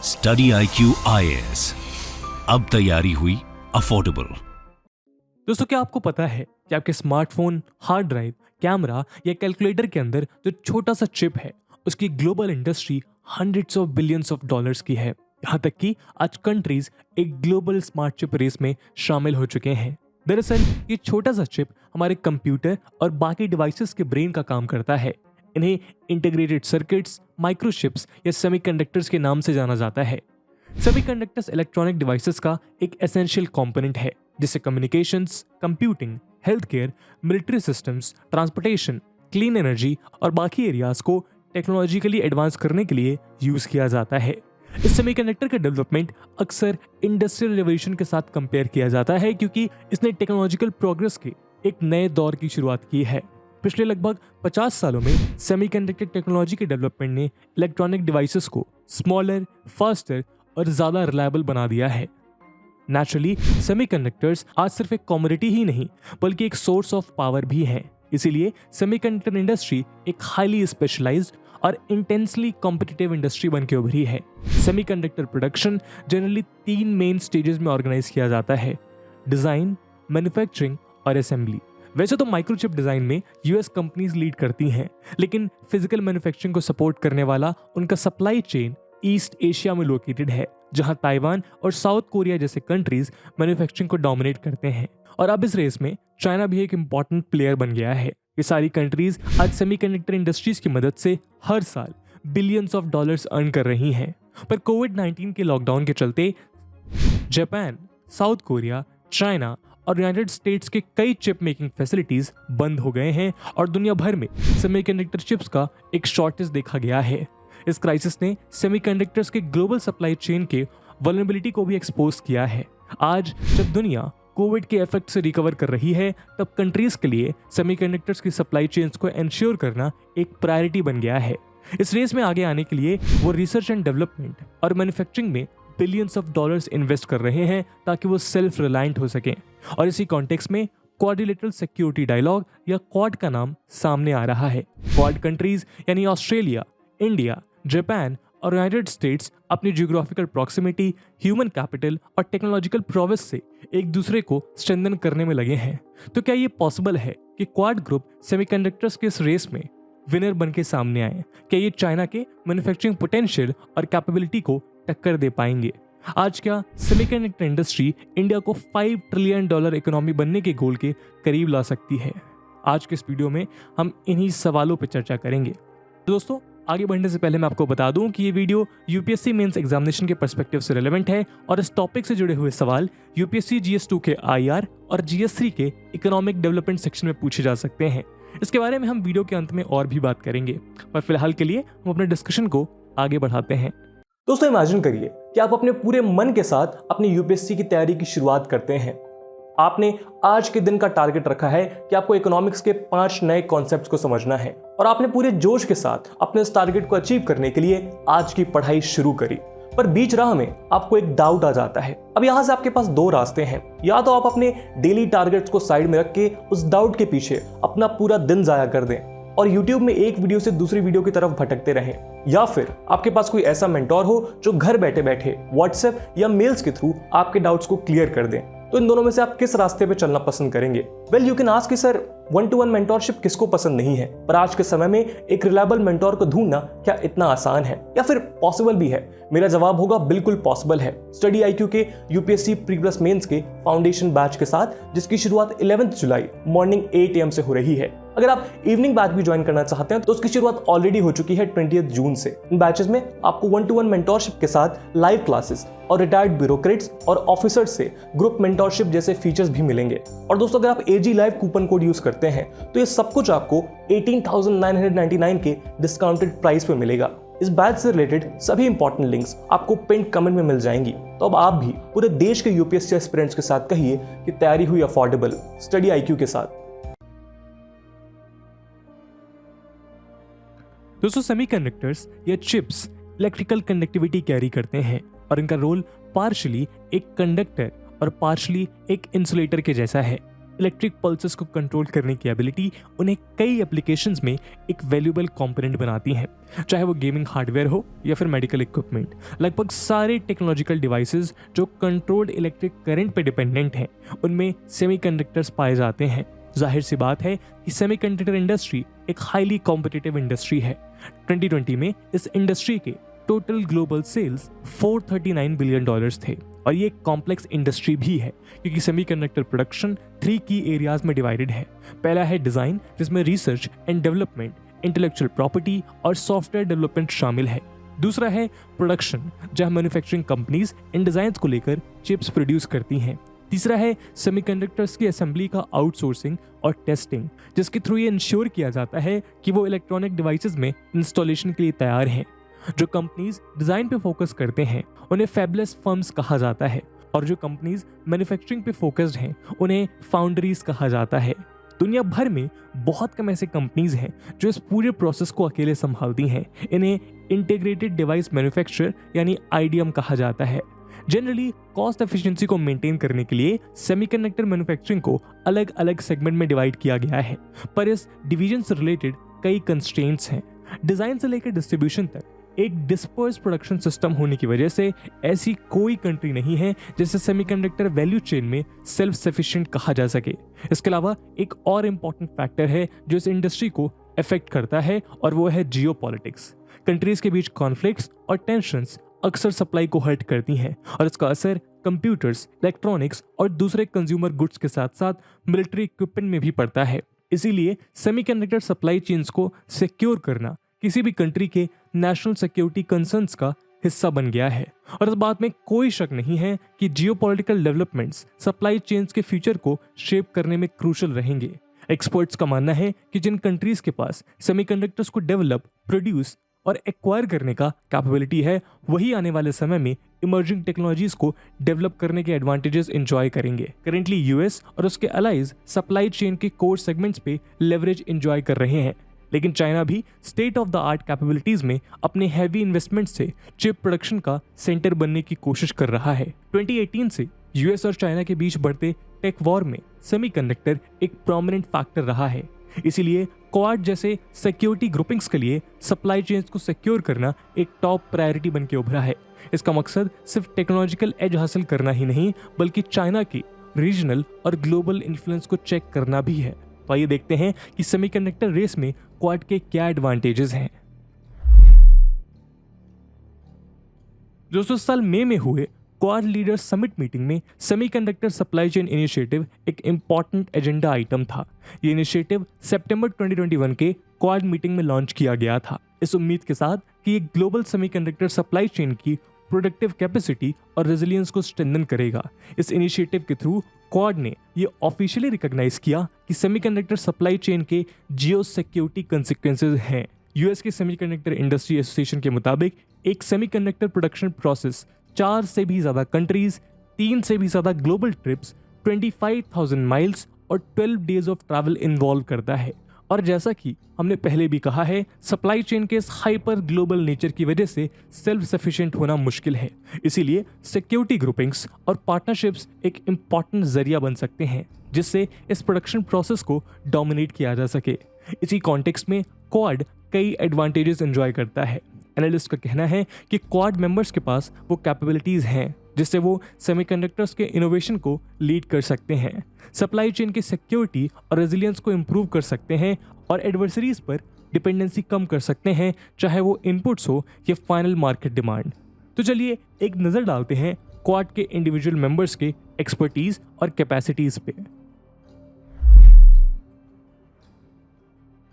Study IQ IAS, अब तैयारी हुई अफोर्डेबल। दोस्तों, क्या आपको पता है कि आपके स्मार्टफोन, हार्ड ड्राइव, कैमरा या कैलकुलेटर के अंदर जो छोटा सा चिप है उसकी global industry hundreds of billions of dollars की है। यहाँ तक कि आज कंट्रीज एक ग्लोबल स्मार्ट चिप रेस में शामिल हो चुके हैं। दरअसल ये छोटा सा चिप हमारे कंप्यूटर और बाकी डिवाइसेस के ब्रेन का काम करता है। इन्हें इंटीग्रेटेड सर्किट्स, माइक्रोचिप्स या सेमीकंडक्टर्स के नाम से जाना जाता है। सेमीकंडक्टर्स इलेक्ट्रॉनिक डिवाइसेस का एक एसेंशियल कंपोनेंट है जिसे communications, computing, health care, military systems, transportation, clean energy और बाकी एरियाज को टेक्नोलॉजिकली एडवांस करने के लिए यूज किया जाता है। इस सेमीकंडक्टर का डेवलपमेंट अक्सर इंडस्ट्रियल रेवोल्यूशन के साथ कंपेयर किया जाता है क्योंकि इसने टेक्नोलॉजिकल प्रोग्रेस के एक नए दौर की शुरुआत की है। पिछले लगभग 50 सालों में सेमीकंडक्टर टेक्नोलॉजी के डेवलपमेंट ने इलेक्ट्रॉनिक डिवाइसेस को स्मॉलर, फास्टर और ज़्यादा रिलायबल बना दिया है। नेचुरली सेमीकंडक्टर्स आज सिर्फ एक कमोडिटी ही नहीं बल्कि एक सोर्स ऑफ पावर भी है। इसीलिए सेमीकंडक्टर इंडस्ट्री एक हाईली स्पेशलाइज्ड और इंटेंसली कॉम्पिटिटिव इंडस्ट्री बन के उभरी है। Semiconductor production generally 3 main stages में ऑर्गेनाइज किया जाता है: डिजाइन, मैन्युफैक्चरिंग और असेंबली। वैसे तो माइक्रोचिप डिजाइन में यूएस कंपनीज लीड करती हैं, लेकिन फिजिकल मैन्युफैक्चरिंग को सपोर्ट करने वाला उनका सप्लाई चेन ईस्ट एशिया में लोकेटेड है, जहां ताइवान और साउथ कोरिया जैसे कंट्रीज मैन्युफैक्चरिंग को डोमिनेट करते हैं। और अब इस रेस में चाइना भी एक इंपॉर्टेंट प्लेयर बन गया है। ये सारी कंट्रीज आज सेमीकंडक्टर इंडस्ट्रीज की मदद से हर साल बिलियंस ऑफ डॉलर्स अर्न कर रही हैं। पर कोविड-19 के लॉकडाउन के चलते जापान, साउथ कोरिया, चाइना और यूनाइटेड स्टेट्स के कई चिप मेकिंग फैसिलिटीज बंद हो गए हैं और दुनिया भर में सेमीकंडक्टर चिप्स का एक शॉर्टेज देखा गया है। इस क्राइसिस ने सेमीकंडक्टर्स के ग्लोबल सप्लाई चेन के वल्नरेबिलिटी को भी एक्सपोज किया है। आज जब दुनिया कोविड के इफेक्ट से रिकवर कर रही है, तब कंट्रीज के लिए सेमीकंडक्टर्स की सप्लाई चेन्स को एंश्योर करना एक प्रायोरिटी बन गया है। इस रेस में आगे आने के लिए वो रिसर्च एंड डेवलपमेंट और मैन्युफैक्चरिंग में बिलियंस ऑफ डॉलर्स इन्वेस्ट कर रहे हैं ताकि वो सेल्फ रिलायंट हो सकें। और इसी कॉन्टेक्स्ट में क्वाड्रिलेटरल सिक्योरिटी डायलॉग या क्वाड का नाम सामने आ रहा है। क्वाड कंट्रीज यानी ऑस्ट्रेलिया, इंडिया, जापान और यूनाइटेड स्टेट्स अपनी जियोग्राफिकल प्रॉक्सिमिटी, ह्यूमन कैपिटल और टेक्नोलॉजिकल प्रोग्रेस से एक दूसरे को स्ट्रेंथन करने में लगे हैं। तो क्या ये पॉसिबल है कि क्वाड ग्रुप सेमीकंडक्टर्स के इस रेस में विनर बन के सामने आए? क्या ये चाइना के मैन्युफैक्चरिंग पोटेंशियल और कैपेबिलिटी को टक्कर दे पाएंगे? आज क्या सेमीकंडक्टर इंडस्ट्री इंडिया को $5 ट्रिलियन इकोनॉमी बनने के गोल के करीब ला सकती है? आज के इस वीडियो में हम इन्हीं सवालों पर चर्चा करेंगे। दोस्तों, आगे बढ़ने से पहले मैं आपको बता दूं कि ये वीडियो यूपीएससी मेंस एग्जामिनेशन के पर्सपेक्टिव से रिलेवेंट है और इस टॉपिक से जुड़े हुए सवाल यूपीएससी GS2 के IR और GS3 के इकोनॉमिक डेवलपमेंट सेक्शन में पूछे जा सकते हैं। इसके बारे में हम वीडियो के अंत में और भी बात करेंगे, पर फिलहाल के लिए हम अपने डिस्कशन को आगे बढ़ाते हैं। दोस्तों, इमेजिन करिए कि आप अपने पूरे मन के साथ अपनी यूपीएससी की तैयारी की शुरुआत करते हैं। आपने आज के दिन का टारगेट रखा है कि आपको इकोनॉमिक्स के 5 नए कॉन्सेप्ट्स को समझना है और आपने पूरे जोश के साथ अपने इस टारगेट को अचीव करने के लिए आज की पढ़ाई शुरू करी। पर बीच राह में आपको एक डाउट आ जाता है। अब यहाँ से आपके पास 2 रास्ते हैं। या तो आप अपने डेली टारगेट्स को साइड में रख के उस डाउट के पीछे अपना पूरा दिन जाया कर दें और YouTube में एक वीडियो से दूसरी वीडियो की तरफ भटकते रहें, या फिर आपके पास कोई ऐसा मेंटोर हो जो घर बैठे बैठे WhatsApp या मेल्स के थ्रू आपके डाउट्स को क्लियर कर दें। तो इन दोनों में से आप किस रास्ते पे चलना पसंद करेंगे? वेल, यू कैन आस्क कि सर, 1-to-1 मेंटोरशिप किसको पसंद नहीं है? पर आज के समय में एक रिलायबल मेंटोर को ढूंढना क्या इतना आसान है या फिर पॉसिबल भी है? मेरा जवाब होगा बिल्कुल पॉसिबल है। स्टडी IQ के यूपीएससी प्री+ मेंस के फाउंडेशन बैच के साथ, जिसकी शुरुआत 11 जुलाई मॉर्निंग 8 AM से हो रही है। अगर आप इवनिंग बैच भी ज्वाइन करना चाहते हैं तो उसकी शुरुआत ऑलरेडी हो चुकी है 20 जून से। इन बैचेस में आपको 1-to-1 मेंटोरशिप के साथ लाइव क्लासेस और रिटायर्ड ब्यूरोक्रेट्स और ऑफिसर्स से ग्रुप मेंटोरशिप जैसे फीचर्स भी मिलेंगे। और दोस्तों, अगर आप AG Live coupon code use करते हैं तो ये सब कुछ आपको 18,999 के डिस्काउंटेड प्राइस पे मिलेगा। इस बैच से रिलेटेड सभी इंपॉर्टेंट लिंक्स आपको पिन कमेंट में मिल जाएंगी। तो अब आप भी पूरे देश के यूपीएससी एस्पिरेंट्स के साथ कहिए कि तैयारी हुई अफोर्डेबल स्टडी IQ के साथ। दोस्तों, सेमीकंडक्टर्स या चिप्स इलेक्ट्रिकल कंडक्टिविटी कैरी करते हैं और इनका रोल पार्शियली एक कंडक्टर और पार्शियली एक इंसुलेटर के जैसा है। इलेक्ट्रिक पल्सेस को कंट्रोल करने की एबिलिटी उन्हें कई एप्लीकेशंस में एक वैल्यूएबल कंपोनेंट बनाती हैं, चाहे वो गेमिंग हार्डवेयर हो या फिर मेडिकल इक्विपमेंट। लगभग सारे टेक्नोलॉजिकल डिवाइसेस जो कंट्रोल्ड इलेक्ट्रिक करंट पे डिपेंडेंट हैं, उनमें सेमीकंडक्टर्स पाए जाते हैं। जाहिर सी बात है कि सेमीकंडक्टर इंडस्ट्री एक हाईली कॉम्पिटिटिव इंडस्ट्री है। 2020 में इस इंडस्ट्री के टोटल ग्लोबल सेल्स $439 बिलियन थे और ये एक कॉम्प्लेक्स इंडस्ट्री भी है क्योंकि सेमीकंडक्टर प्रोडक्शन 3 की एरियाज में डिवाइडेड है। पहला है डिजाइन, जिसमें research and development, intellectual property और सॉफ्टवेयर डेवलपमेंट शामिल है। दूसरा है प्रोडक्शन, जहां मैन्युफैक्चरिंग कंपनीज इन डिजाइन्स को लेकर चिप्स प्रोड्यूस करती हैं। तीसरा है सेमीकंडक्टर्स की असेंबली का आउटसोर्सिंग और टेस्टिंग, जिसके थ्रू ये इंश्योर किया जाता है कि वो इलेक्ट्रॉनिक डिवाइसेस में इंस्टॉलेशन के लिए तैयार हैं। जो कंपनीज डिजाइन पे फोकस करते हैं उन्हें फैबलेस फर्म्स कहा जाता है और जो कंपनीज मैन्युफैक्चरिंग पे फोकस्ड हैं उन्हें फाउंड्रीज कहा जाता है। दुनिया भर में बहुत कम ऐसे कंपनीज हैं जो इस पूरे प्रोसेस को अकेले संभालती हैं। इन्हें इंटीग्रेटेड डिवाइस मैन्युफैक्चरर यानी आईडीएम कहा जाता है। जनरली कॉस्ट एफिशिएंसी को मेंटेन करने के लिए सेमीकंडक्टर मैन्युफैक्चरिंग को अलग अलग सेगमेंट में डिवाइड किया गया है, पर इस डिवीजन से रिलेटेड कई कंस्ट्रेंट्स हैं। डिजाइन से लेकर डिस्ट्रीब्यूशन तक एक डिस्पर्स प्रोडक्शन सिस्टम होने की वजह से ऐसी कोई कंट्री नहीं है जिसे सेमीकंडक्टर वैल्यू चेन में सेल्फ सफिशिएंट कहा जा सके। इसके अलावा एक और इम्पॉर्टेंट फैक्टर है जो इस इंडस्ट्री को अफेक्ट करता है और वो है जियोपॉलिटिक्स। कंट्रीज के बीच कॉन्फ्लिक्ट्स और टेंशंस अक्सर सप्लाई को हर्ट करती हैं और इसका असर कंप्यूटर्स, इलेक्ट्रॉनिक्स और दूसरे कंज्यूमर गुड्स के साथ साथ मिलिट्री इक्विपमेंट में भी पड़ता है। इसीलिए सेमीकंडक्टर सप्लाई चेन्स को सिक्योर करना किसी भी कंट्री के नेशनल सिक्योरिटी कंसर्न्स का हिस्सा बन गया है और इस बात में कोई शक नहीं है कि जियोपॉलिटिकल डेवलपमेंट्स सप्लाई चेन्स के फ्यूचर को शेप करने में क्रूशल रहेंगे। एक्सपर्ट्स का मानना है कि जिन कंट्रीज के पास सेमीकंडक्टर्स को डेवलप, प्रोड्यूस और एक्वायर करने का कैपेबिलिटी है, वही आने वाले समय में इमर्जिंग टेक्नोलॉजीज को डेवलप करने के एडवांटेजेस एंजॉय करेंगे। करेंटली यूएस और उसके अलाइज सप्लाई चेन के कोर सेगमेंट्स पे लेवरेज एंजॉय कर रहे हैं, लेकिन चाइना भी state of the art capabilities में अपने हैवी इन्वेस्टमेंट से चिप प्रोडक्शन का सेंटर बनने की कोशिश कर रहा है। 2018 से यूएस और चाइना के बीच बढ़ते टेक वॉर में सेमीकंडक्टर एक प्रोमिनेंट फैक्टर रहा है। इसीलिए क्वाड जैसे सिक्योरिटी ग्रुपिंग्स के लिए सप्लाई चेन्स को सिक्योर करना एक टॉप प्रायोरिटी बन के उभरा है। इसका मकसद सिर्फ टेक्नोलॉजिकल एज हासिल करना ही नहीं, बल्कि चाइना की रीजनल और ग्लोबल इन्फ्लुएंस को चेक करना भी है। तो आइए देखते हैं कि सेमीकंडक्टर रेस में क्वाड के क्या एडवांटेजेस हैं। दोस्तों, साल मई में हुए क्वाड लीडर्स समिट मीटिंग में सेमीकंडक्टर सप्लाई चेन इनिशिएटिव एक इंपॉर्टेंट एजेंडा आइटम था। ये इनिशिएटिव सितंबर 2021 के क्वाड मीटिंग में लॉन्च किया गया था, इस उम्मीद के साथ कि ये ग्लोबल सेमीकंडक्टर सप्लाई चेन की प्रोडक्टिव कैपेसिटी और रेजिलियंस को स्ट्रेंथन करेगा। इस इनिशिएटिव के थ्रू क्वाड ने ये ऑफिशियली रिकॉग्नाइज किया कि सेमीकंडक्टर सप्लाई चेन के जियो सिक्योरिटी कंसिक्वेंसेस हैं। यूएस के सेमीकंडक्टर इंडस्ट्री एसोसिएशन के मुताबिक एक सेमीकंडक्टर प्रोडक्शन प्रोसेस 4 से भी ज्यादा कंट्रीज, 3 से भी ज्यादा ग्लोबल ट्रिप्स, 25,000 माइल्स और 12 डेज ऑफ ट्रैवल इन्वॉल्व करता है। और जैसा कि हमने पहले भी कहा है, सप्लाई चेन के इस हाइपर ग्लोबल नेचर की वजह से सेल्फ सफिशिएंट होना मुश्किल है। इसीलिए सिक्योरिटी ग्रुपिंग्स और पार्टनरशिप्स एक इम्पॉर्टेंट जरिया बन सकते हैं जिससे इस प्रोडक्शन प्रोसेस को डोमिनेट किया जा सके। इसी कॉन्टेक्स्ट में क्वाड कई एडवांटेजेस एंजॉय करता है। एनालिस्ट का कहना है कि क्वाड मेंबर्स के पास वो कैपेबिलिटीज हैं जिससे वो सेमीकंडक्टर्स के इनोवेशन को लीड कर सकते हैं, सप्लाई चेन की सिक्योरिटी और रेजिलियंस को इंप्रूव कर सकते हैं और एडवर्सरीज पर डिपेंडेंसी कम कर सकते हैं, चाहे वो इनपुट्स हो या फाइनल मार्केट डिमांड। तो चलिए एक नज़र डालते हैं क्वाड के इंडिविजुअल मेंबर्स के एक्सपर्टीज और कैपेसिटीज पे।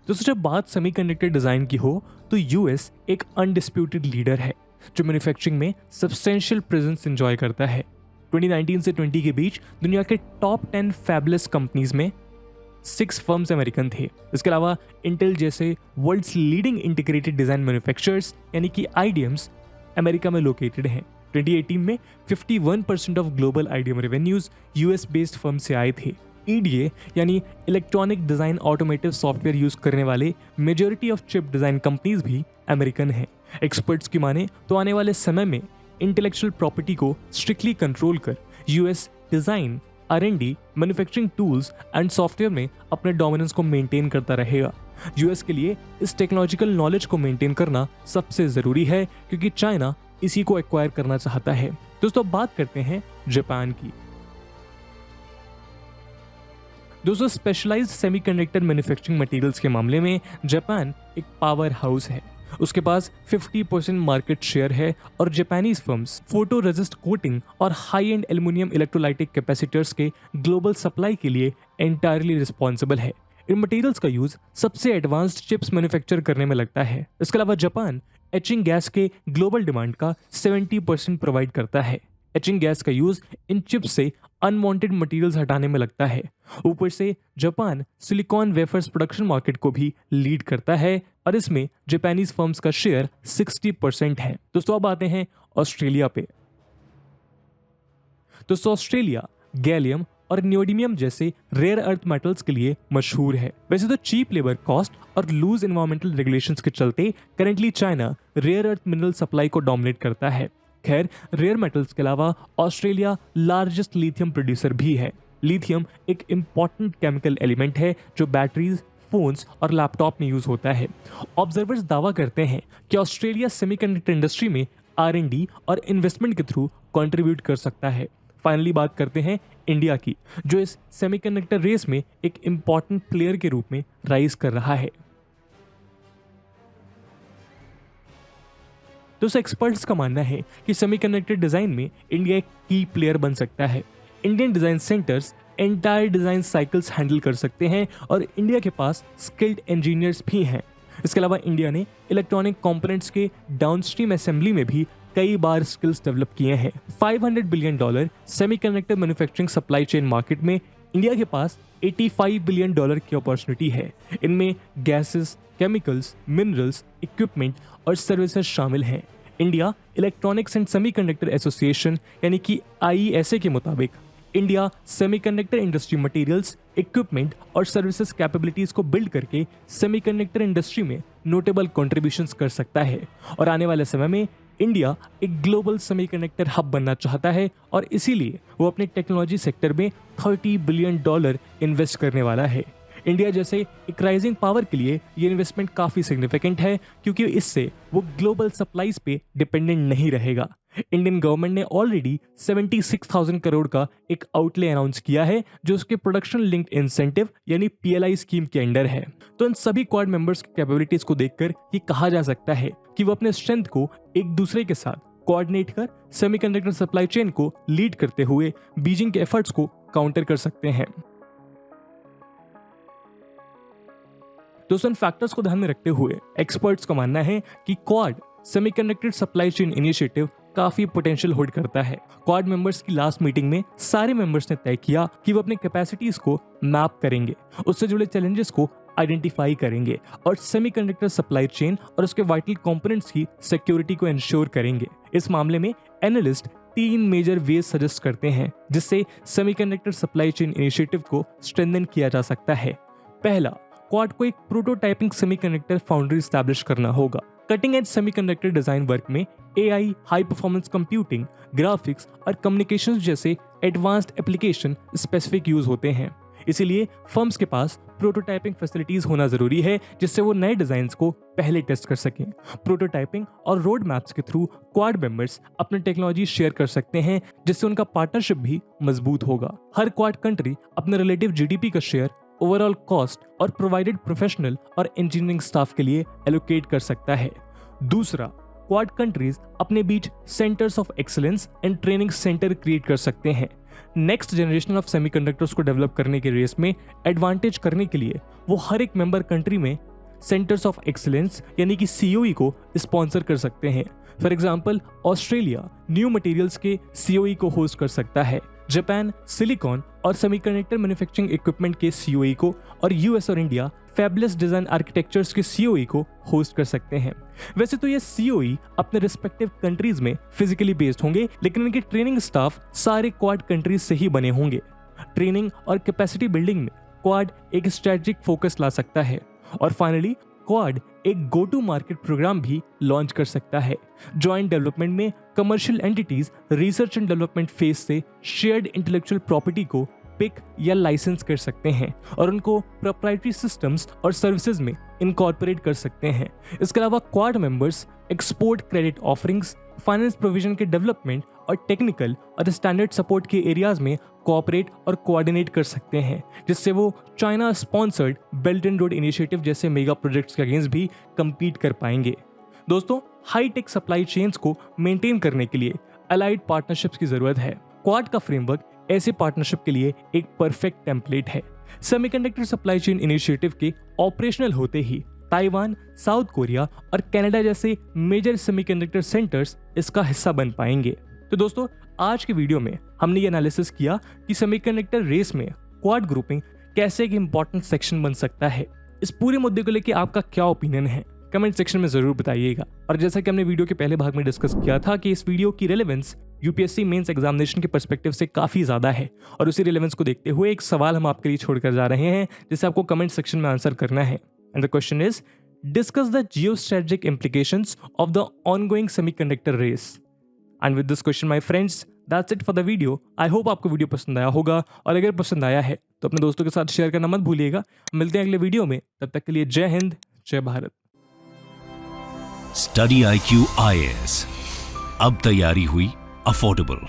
दोस्तों, जब बात सेमीकंडक्टर डिजाइन की हो तो यूएस एक अनडिस्प्यूटेड लीडर है जो मैन्युफैक्चरिंग में सब्सटेंशियल प्रेजेंस एंजॉय करता है। 2019 से 20 के बीच दुनिया के टॉप 10 फैबलेस कंपनीज में 6 फर्म्स अमेरिकन थे। इसके अलावा इंटेल जैसे world's leading integrated design manufacturers यानी कि आईडीएम्स अमेरिका में लोकेटेड हैं। 2018 में 51% of global IDM revenues US based firm से आए थे। ईडीए यानी electronic design automotive software use करने वाले majority of chip design companies भी अमेरिकन हैं। एक्सपर्ट्स की माने तो आने वाले समय में इंटेलेक्चुअल प्रॉपर्टी को स्ट्रिक्टली कंट्रोल कर US design, R&D, manufacturing tools and software में अपने डोमिनेंस को मेंटेन करता रहेगा। यूएस के लिए इस टेक्नोलॉजिकल नॉलेज को मेंटेन करना सबसे जरूरी है क्योंकि चाइना इसी को एक्वायर करना चाहता है। दोस्तों अब बात करते हैं जापान की। दोस्तों स्पेशलाइज्ड सेमीकंडक्टर मैन्युफैक्चरिंग मटेरियल्स के मामले में जापान एक पावर हाउस है। उसके पास 50% मार्केट शेयर है और Japanese firms photo resist coating और high end aluminium electrolytic capacitors के ग्लोबल सप्लाई के लिए एंटायरली रिस्पॉन्सिबल है। इन मटेरियल्स का यूज सबसे एडवांस्ड चिप्स मैन्युफैक्चर करने में लगता है। इसके अलावा जापान एचिंग गैस के ग्लोबल डिमांड का 70% प्रोवाइड करता है। एचिंग गैस का यूज इन चिप्स से अनवांटेड मटेरियल्स हटाने में लगता है। ऊपर से Japan silicon wafers production market को भी लीड करता है और इसमें जापानीज फर्म्स का शेयर 60% है। दोस्तों अब आते हैं ऑस्ट्रेलिया पे। दोस्तों ऑस्ट्रेलिया गैलियम और नियोडिमियम जैसे रेयर अर्थ मेटल्स के लिए मशहूर है। वैसे तो चीप लेबर कॉस्ट और लूज एनवायरमेंटल रेगुलेशंस के चलते currently China rare earth mineral supply को डोमिनेट करता है। खैर रेयर मेटल्स के अलावा ऑस्ट्रेलिया लार्जेस्ट लिथियम प्रोड्यूसर भी है। लिथियम एक इंपॉर्टेंट केमिकल एलिमेंट है जो बैटरीज, फोन्स और लैपटॉप में यूज होता है। ऑब्जर्वर्स दावा करते हैं कि ऑस्ट्रेलिया सेमीकंडक्टर इंडस्ट्री में R&D और इन्वेस्टमेंट के थ्रू कंट्रीब्यूट कर सकता है। फाइनली बात करते हैं इंडिया की, जो इस सेमीकंडक्टर रेस में एक इंपॉर्टेंट प्लेयर के रूप में राइज कर रहा है। दोस्तों एक्सपर्ट्स का मानना है कि सेमीकंडक्टर डिजाइन में इंडिया एक की प्लेयर बन सकता है। Indian design centres entire design cycles handle कर सकते हैं और इंडिया के पास स्किल्ड इंजीनियर्स भी हैं। इसके अलावा इंडिया ने इलेक्ट्रॉनिक कंपोनेंट्स के डाउनस्ट्रीम असेंबली में भी कई बार स्किल्स डेवलप किए हैं। $500 billion semiconductor manufacturing supply chain market में इंडिया के पास $85 बिलियन की अपॉर्चुनिटी है। इनमें गैसेस, केमिकल्स, मिनरल्स, इक्विपमेंट और सर्विसेज शामिल हैं। India electronics and semiconductor association यानी कि IESA के मुताबिक India semiconductor industry materials, equipment और सर्विसेज कैपेबिलिटीज को बिल्ड करके सेमीकंडक्टर इंडस्ट्री में नोटेबल कंट्रीब्यूशंस कर सकता है और आने वाले समय में इंडिया एक ग्लोबल सेमीकंडक्टर हब बनना चाहता है और इसीलिए वो अपने टेक्नोलॉजी सेक्टर में $30 बिलियन इन्वेस्ट करने वाला है। इंडिया जैसे एक राइजिंग पावर के लिए ये इन्वेस्टमेंट काफी सिग्निफिकेंट है क्योंकि इससे वो ग्लोबल सप्लाईज पे डिपेंडेंट नहीं रहेगा। इंडियन गवर्नमेंट ने ऑलरेडी 76,000 करोड़ का एक आउटले अनाउंस किया है जो उसके प्रोडक्शन लिंक्ड इंसेंटिव यानी PLI स्कीम के अंडर है। तो इन सभी क्वाड मेंबर्स की कैपेबिलिटीज को देखकर ये कहा जा सकता है कि वो अपने स्ट्रेंथ को एक दूसरे के साथ कोऑर्डिनेट कर सेमीकंडक्टर सप्लाई चेन को लीड करते हुए बीजिंग के एफर्ट्स को काउंटर कर सकते हैं। दोस्तों इन फैक्टर्स को ध्यान में रखते हुए एक्सपर्ट्स का मानना है कि quad semiconductor supply chain initiative काफी पोटेंशियल होल्ड करता है। क्वाड मेंबर्स की लास्ट मीटिंग में सारे मेंबर्स ने तय किया कि वो अपने कैपेसिटीज को मैप करेंगे, उससे जुड़े चैलेंजेस को आइडेंटिफाई करेंगे और सेमीकंडक्टर सप्लाई चेन और उसके वाइटल कंपोनेंट्स की सिक्योरिटी को इंश्योर करेंगे। इस मामले में एनालिस्ट 3 मेजर वेज सजेस्ट करते हैं जिससे सेमीकंडक्टर सप्लाई चेन इनिशिएटिव को स्ट्रेंथन किया जा सकता है। पहला, क्वाड को एक प्रोटोटाइपिंग सेमीकंडक्टर फाउंड्री एस्टैब्लिश करना होगा। Cutting edge semiconductor design work में AI, high performance computing, graphics और कम्युनिकेशंस जैसे एडवांस्ड एप्लीकेशन स्पेसिफिक यूज होते हैं। इसीलिए फर्म्स के पास प्रोटोटाइपिंग फैसिलिटीज होना जरूरी है जिससे वो नए डिजाइन्स को पहले टेस्ट कर सकें। प्रोटोटाइपिंग और रोड मैप्स के थ्रू क्वाड मेंबर्स अपनी टेक्नोलॉजी शेयर कर सकते हैं जिससे उनका पार्टनरशिप भी मजबूत होगा। हर क्वाड कंट्री अपने रिलेटिव GDP का शेयर, ओवरऑल कॉस्ट और प्रोवाइडेड प्रोफेशनल और इंजीनियरिंग स्टाफ के लिए एलोकेट कर सकता है। दूसरा, क्वाड कंट्रीज अपने बीच centres of excellence and training centre create कर सकते हैं। नेक्स्ट जनरेशन ऑफ सेमीकंडक्टर्स को डेवलप करने के रेस में एडवांटेज करने के लिए वो हर एक मेंबर कंट्री में सेंटर्स ऑफ एक्सीलेंस यानी कि COE को स्पॉन्सर कर सकते हैं। For example Australia new materials के COE को होस्ट कर सकता है, जापान सिलिकॉन और सेमीकंडक्टर मैन्युफैक्चरिंग इक्विपमेंट के COE को और US और इंडिया फैबुलस डिजाइन आर्किटेक्चर्स के COE को होस्ट कर सकते हैं। वैसे तो ये COE अपने रिस्पेक्टिव कंट्रीज में फिजिकली बेस्ड होंगे लेकिन इनके ट्रेनिंग स्टाफ सारे क्वाड कंट्रीज से ही बने होंगे। ट्रेनिंग और कैपेसिटी बिल्डिंग में क्वाड एक स्ट्रेटेजिक फोकस ला सकता है और फाइनली क्वाड एक गो टू मार्केट प्रोग्राम भी लॉन्च कर सकता है। जॉइंट डेवलपमेंट में commercial entities research and development phase से शेयर्ड इंटेलेक्चुअल प्रॉपर्टी को पिक या लाइसेंस कर सकते हैं और उनको प्रोप्राइटरी सिस्टम्स और सर्विसेज में इनकॉर्पोरेट कर सकते हैं। इसके अलावा quad members export credit offerings, finance provision के डेवलपमेंट और टेक्निकल और स्टैंडर्ड सपोर्ट के एरियाज में कोऑपरेट और कोऑर्डिनेट कर सकते हैं, जिससे वो China sponsored belt and road initiative जैसे मेगा प्रोजेक्ट्स के अगेंस्ट भी compete कर पाएंगे। दोस्तों, हाई टेक सप्लाई चेन्स को मेंटेन करने के लिए अलाइड पार्टनरशिप्स की जरूरत है। क्वाड का फ्रेमवर्क ऐसे पार्टनरशिप के लिए एक परफेक्ट टेम्पलेट है। सेमीकंडक्टर सप्लाई चेन इनिशिएटिव के ऑपरेशनल होते ही ताइवान, साउथ कोरिया और कनाडा जैसे मेजर सेमीकंडक्टर सेंटर्स इसका हिस्सा बन पाएंगे। तो दोस्तों, आज के वीडियो में हमने ये एनालिसिस किया कि सेमीकंडक्टर रेस में क्वाड ग्रुपिंग कैसे एक इंपॉर्टेंट सेक्शन बन सकता है। इस पूरे मुद्दे को लेकर आपका क्या ओपिनियन है, कमेंट सेक्शन में जरूर बताइएगा। और जैसा कि हमने वीडियो के पहले भाग में डिस्कस किया था कि इस वीडियो की रेलेवेंस यूपीएससी मेंस एग्जामिनेशन के पर्सपेक्टिव से काफी ज्यादा है, और उसी रेलेवेंस को देखते हुए एक सवाल हम आपके लिए छोड़कर जा रहे हैं जिसे आपको कमेंट सेक्शन में आंसर करना है। And the question is, discuss the geostrategic implications of the ongoing semiconductor race. And with this question, my friends, that's it for the video. I hope आपको वीडियो पसंद आया होगा, और अगर पसंद आया है तो अपने दोस्तों के साथ शेयर करना मत भूलिएगा। मिलते हैं अगले वीडियो में, तब तक के लिए जय हिंद, जय भारत। स्टडी IQ IAS, अब तैयारी हुई अफोर्डेबल।